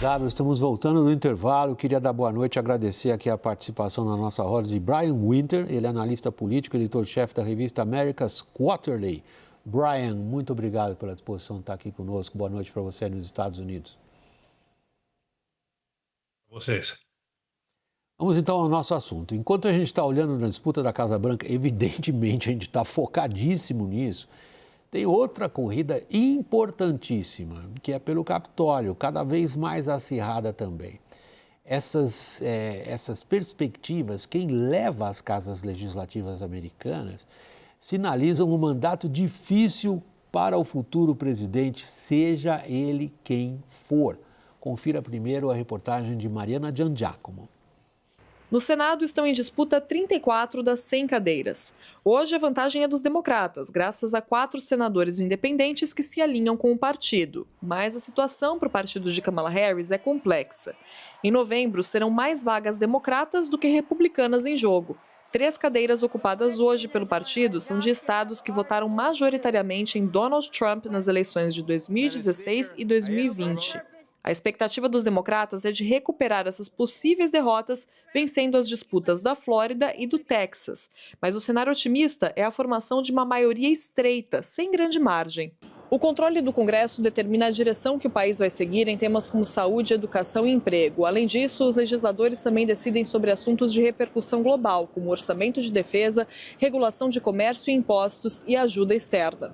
Gabriel, estamos voltando no intervalo. Queria dar boa noite e agradecer aqui a participação na nossa roda de Brian Winter. Ele é analista político, editor-chefe da revista America's Quarterly. Brian, muito obrigado pela disposição de estar aqui conosco. Boa noite para você aí nos Estados Unidos. Vocês. Vamos então ao nosso assunto. Enquanto a gente está olhando na disputa da Casa Branca, evidentemente a gente está focadíssimo nisso. Tem outra corrida importantíssima, que é pelo Capitólio, cada vez mais acirrada também. Essas perspectivas, quem leva as casas legislativas americanas, sinalizam um mandato difícil para o futuro presidente, seja ele quem for. Confira primeiro a reportagem de Mariana Giangiacomo. No Senado estão em disputa 34 das 100 cadeiras. Hoje a vantagem é dos democratas, graças a 4 senadores independentes que se alinham com o partido. Mas a situação para o partido de Kamala Harris é complexa. Em novembro, serão mais vagas democratas do que republicanas em jogo. 3 cadeiras ocupadas hoje pelo partido são de estados que votaram majoritariamente em Donald Trump nas eleições de 2016 e 2020. A expectativa dos democratas é de recuperar essas possíveis derrotas, vencendo as disputas da Flórida e do Texas. Mas o cenário otimista é a formação de uma maioria estreita, sem grande margem. O controle do Congresso determina a direção que o país vai seguir em temas como saúde, educação e emprego. Além disso, os legisladores também decidem sobre assuntos de repercussão global, como orçamento de defesa, regulação de comércio e impostos e ajuda externa.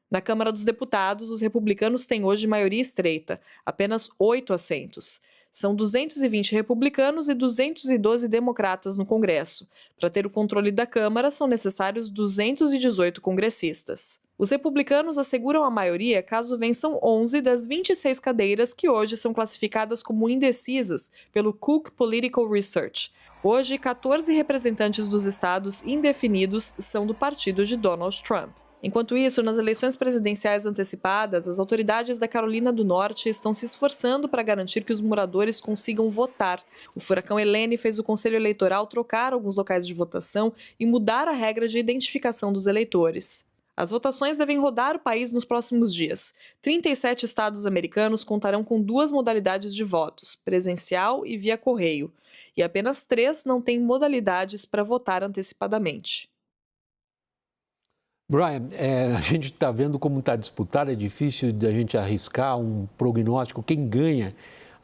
Na Câmara dos Deputados, os republicanos têm hoje maioria estreita, apenas 8 assentos. São 220 republicanos e 212 democratas no Congresso. Para ter o controle da Câmara, são necessários 218 congressistas. Os republicanos asseguram a maioria caso vençam 11 das 26 cadeiras que hoje são classificadas como indecisas pelo Cook Political Research. Hoje, 14 representantes dos estados indefinidos são do partido de Donald Trump. Enquanto isso, nas eleições presidenciais antecipadas, as autoridades da Carolina do Norte estão se esforçando para garantir que os moradores consigam votar. O furacão Helene fez o Conselho Eleitoral trocar alguns locais de votação e mudar a regra de identificação dos eleitores. As votações devem rodar o país nos próximos dias. 37 estados americanos contarão com 2 modalidades de votos, presencial e via correio. E apenas 3 não têm modalidades para votar antecipadamente. Brian, a gente está vendo como está disputado, é difícil da gente arriscar um prognóstico, quem ganha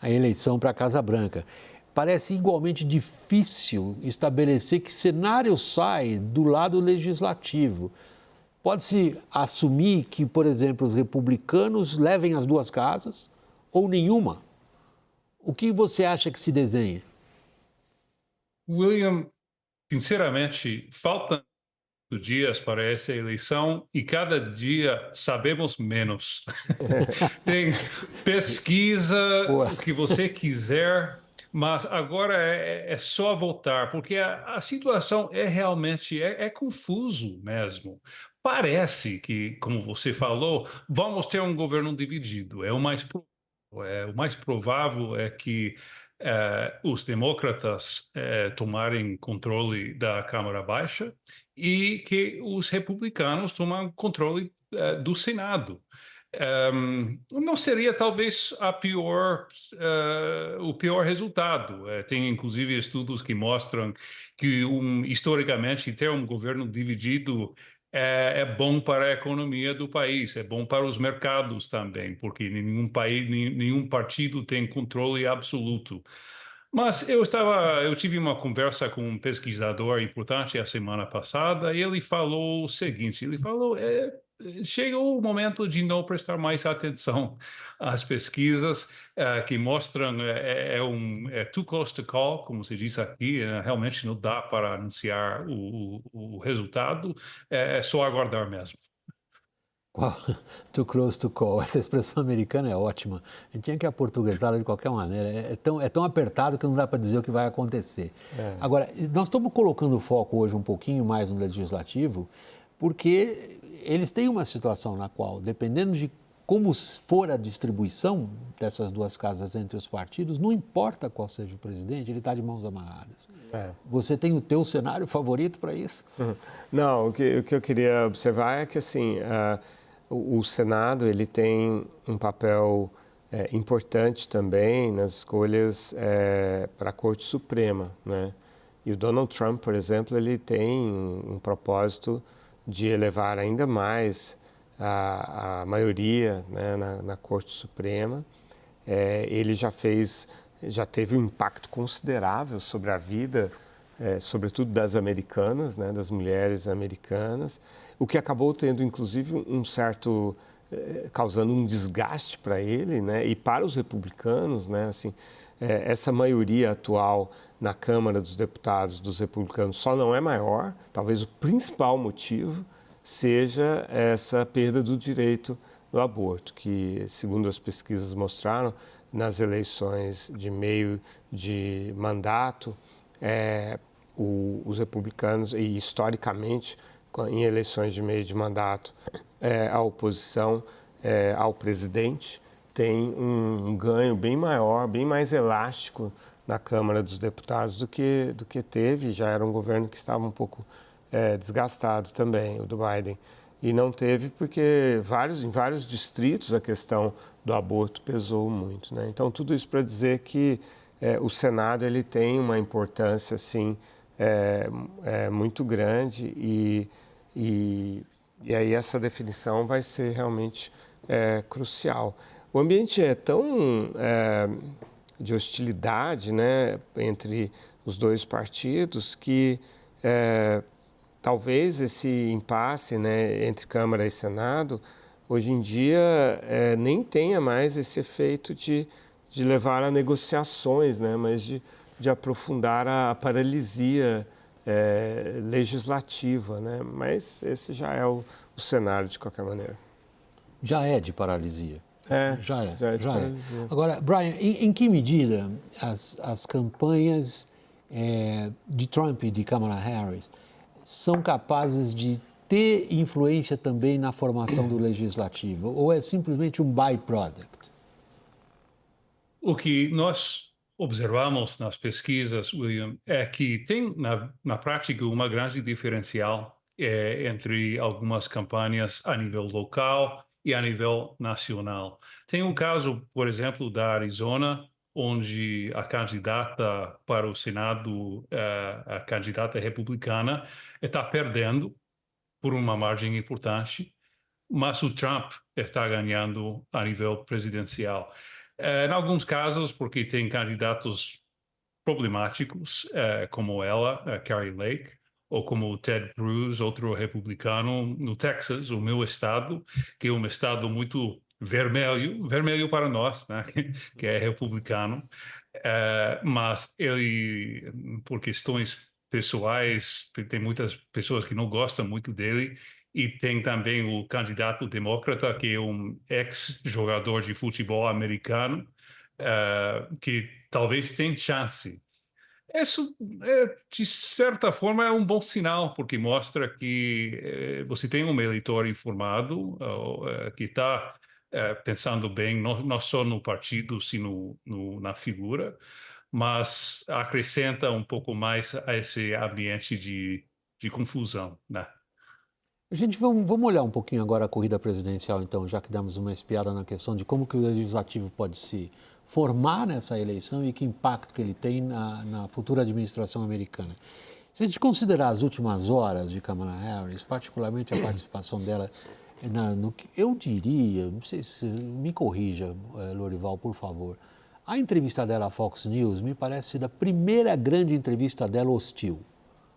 a eleição para a Casa Branca. Parece igualmente difícil estabelecer que cenário sai do lado legislativo. Pode-se assumir que, por exemplo, os republicanos levem as 2 casas ou nenhuma? O que você acha que se desenha? William, sinceramente, faltam dias para essa eleição e cada dia sabemos menos. Tem pesquisa, o que você quiser, mas agora é só votar, porque a situação é realmente confuso mesmo. Parece que, como você falou, vamos ter um governo dividido. O mais provável é que os democratas tomarem controle da Câmara Baixa e que os republicanos tomem controle do Senado. Não seria talvez o pior resultado. Tem inclusive estudos que mostram que historicamente ter um governo dividido é bom para a economia do país, é bom para os mercados também, porque nenhum partido tem controle absoluto. Mas eu tive uma conversa com um pesquisador importante a semana passada e ele falou o seguinte, ele falou, chegou o momento de não prestar mais atenção às pesquisas que mostram too close to call, como se diz aqui, realmente não dá para anunciar o resultado, é só aguardar mesmo. Too close to call, essa expressão americana é ótima. A gente tinha que aportuguesá-la de qualquer maneira. É tão apertado que não dá para dizer o que vai acontecer. Agora, nós estamos colocando o foco hoje um pouquinho mais no legislativo, porque eles têm uma situação na qual, dependendo de como for a distribuição dessas 2 casas entre os partidos, não importa qual seja o presidente, ele está de mãos amarradas. Você tem o teu cenário favorito para isso? Não, o que eu queria observar é que, assim, o Senado ele tem um papel importante também nas escolhas para a Corte Suprema, né? E o Donald Trump, por exemplo, ele tem um propósito de elevar ainda mais a maioria, né, na Corte Suprema. Ele já teve um impacto considerável sobre a vida, sobretudo das americanas, né, das mulheres americanas, o que acabou tendo, inclusive, causando um desgaste para ele, né, e para os republicanos, né, assim, essa maioria atual na Câmara dos Deputados dos republicanos só não é maior, talvez o principal motivo seja essa perda do direito do aborto, que, segundo as pesquisas mostraram, nas eleições de meio de mandato, os republicanos, e historicamente, em eleições de meio de mandato, a oposição ao presidente tem um ganho bem maior, bem mais elástico na Câmara dos Deputados do que teve. Já era um governo que estava um pouco desgastado também, o do Biden. E não teve porque em vários distritos a questão do aborto pesou muito, né? Então, tudo isso para dizer que o Senado ele tem uma importância assim, muito grande e aí essa definição vai ser realmente crucial. O ambiente é tão de hostilidade, né, entre os dois partidos que talvez esse impasse, né, entre Câmara e Senado, hoje em dia nem tenha mais esse efeito de levar a negociações, né, mas de aprofundar a paralisia legislativa, né? Mas esse já é o cenário de qualquer maneira. Já é de paralisia. Já é. Agora, Brian, em que medida as campanhas de Trump e de Kamala Harris são capazes de ter influência também na formação do legislativo? Ou é simplesmente um byproduct? O que nós observamos nas pesquisas, William, é que tem, na prática, uma grande diferencial entre algumas campanhas a nível local e a nível nacional. Tem um caso, por exemplo, da Arizona, onde a candidata para o Senado, a candidata republicana, está perdendo por uma margem importante, mas o Trump está ganhando a nível presidencial. Em alguns casos, porque tem candidatos problemáticos, como ela, Kari Lake, ou como o Ted Cruz, outro republicano no Texas, o meu estado, que é um estado muito vermelho para nós, né, que é republicano, mas ele, por questões pessoais, tem muitas pessoas que não gostam muito dele, e tem também o candidato democrata, que é um ex-jogador de futebol americano, que talvez tenha chance. Isso, de certa forma, é um bom sinal, porque mostra que você tem um eleitor informado, que está pensando bem, não só no partido, sim na figura, mas acrescenta um pouco mais a esse ambiente de confusão, né? Gente, vamos olhar um pouquinho agora a corrida presidencial, então, já que damos uma espiada na questão de como que o legislativo pode se formar nessa eleição e que impacto que ele tem na futura administração americana. Se a gente considerar as últimas horas de Kamala Harris, particularmente a participação dela no que eu diria, não sei se você me corrija, Lorival, por favor, a entrevista dela à Fox News me parece ser a primeira grande entrevista dela hostil.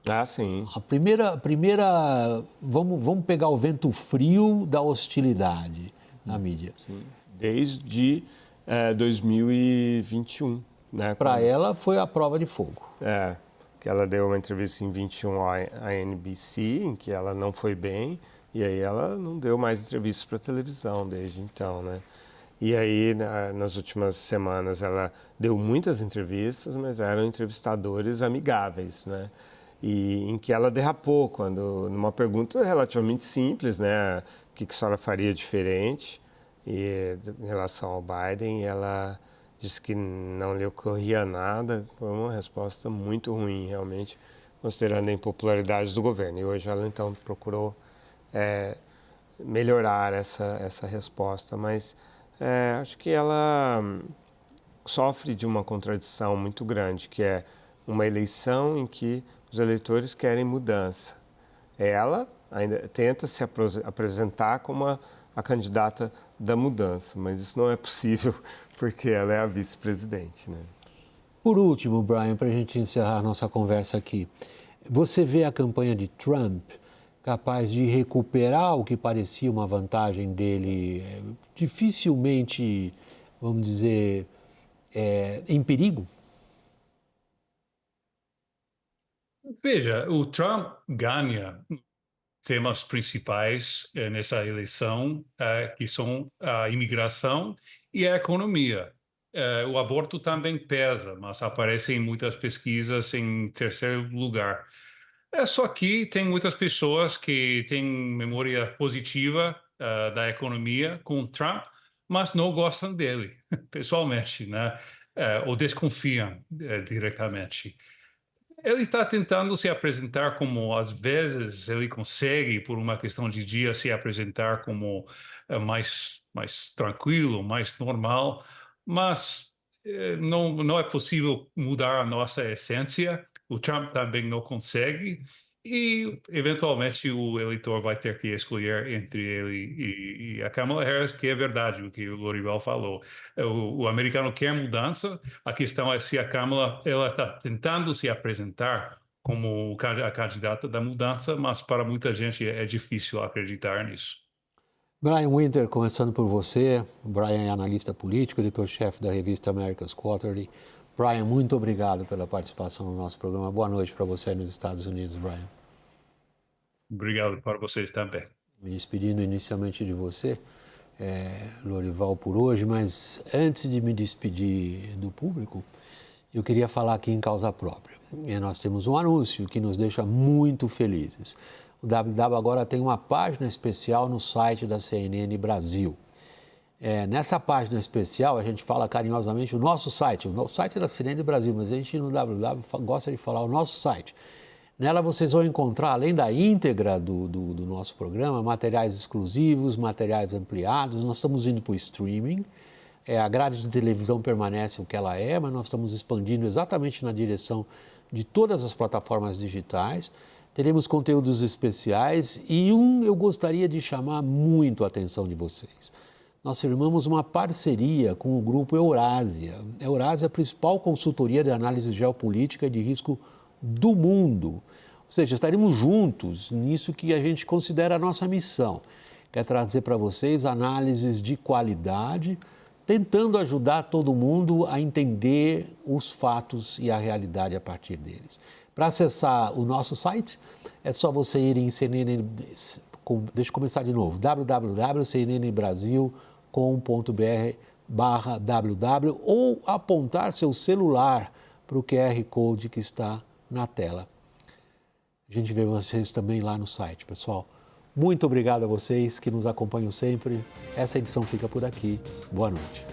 Ah, sim. A primeira vamos pegar o vento frio da hostilidade na mídia. Sim. Desde 2021, né? Para ela foi a prova de fogo. Que ela deu uma entrevista em 21 à NBC, em que ela não foi bem, e aí ela não deu mais entrevistas para televisão desde então, né? E aí, nas últimas semanas, ela deu muitas entrevistas, mas eram entrevistadores amigáveis, né? E em que ela derrapou, numa pergunta relativamente simples, né? O que a senhora faria diferente em relação ao Biden, ela disse que não lhe ocorria nada. Foi uma resposta muito ruim, realmente, considerando a impopularidade do governo. E hoje ela, então, procurou melhorar essa resposta. Mas acho que ela sofre de uma contradição muito grande, que é uma eleição em que os eleitores querem mudança. Ela ainda tenta se apresentar como a candidata da mudança, mas isso não é possível porque ela é a vice-presidente, né? Por último, Brian, para a gente encerrar a nossa conversa aqui, você vê a campanha de Trump capaz de recuperar o que parecia uma vantagem dele, dificilmente, vamos dizer, em perigo? Veja, o Trump ganha temas principais nessa eleição, que são a imigração e a economia. O aborto também pesa, mas aparece em muitas pesquisas em terceiro lugar. Só que tem muitas pessoas que têm memória positiva da economia com Trump, mas não gostam dele, pessoalmente, né? Ou desconfiam diretamente. Ele está tentando se apresentar como, às vezes, ele consegue, por uma questão de dia, se apresentar como mais tranquilo, mais normal, mas não é possível mudar a nossa essência. O Trump também não consegue e, eventualmente, o eleitor vai ter que escolher entre ele e a Kamala Harris, que é verdade o que o Lorival falou. O americano quer mudança, a questão é se a Kamala ela está tentando se apresentar como a candidata da mudança, mas para muita gente é difícil acreditar nisso. Brian Winter, começando por você. Brian é analista político, editor-chefe da revista America's Quarterly. Brian, muito obrigado pela participação no nosso programa. Boa noite para você nos Estados Unidos, Brian. Obrigado para vocês também. Me despedindo inicialmente de você, Lorival, por hoje, mas antes de me despedir do público, eu queria falar aqui em causa própria. Nós temos um anúncio que nos deixa muito felizes. O WW agora tem uma página especial no site da CNN Brasil. Nessa página especial, a gente fala carinhosamente o nosso site da CNN Brasil, mas a gente no WW gosta de falar o nosso site. Nela vocês vão encontrar, além da íntegra do nosso programa, materiais exclusivos, materiais ampliados. Nós estamos indo para o streaming. A grade de televisão permanece o que ela é, mas nós estamos expandindo exatamente na direção de todas as plataformas digitais. Teremos conteúdos especiais e eu gostaria de chamar muito a atenção de vocês. Nós firmamos uma parceria com o grupo Eurásia. A Eurásia é a principal consultoria de análise geopolítica e de risco do mundo. Ou seja, estaremos juntos nisso que a gente considera a nossa missão, que é trazer para vocês análises de qualidade, tentando ajudar todo mundo a entender os fatos e a realidade a partir deles. Para acessar o nosso site, é só você ir em CNN, deixa eu começar de novo, www.cnnbrasil.com.br/ww ou apontar seu celular para o QR Code que está na tela. A gente vê vocês também lá no site, pessoal. Muito obrigado a vocês que nos acompanham sempre. Essa edição fica por aqui. Boa noite.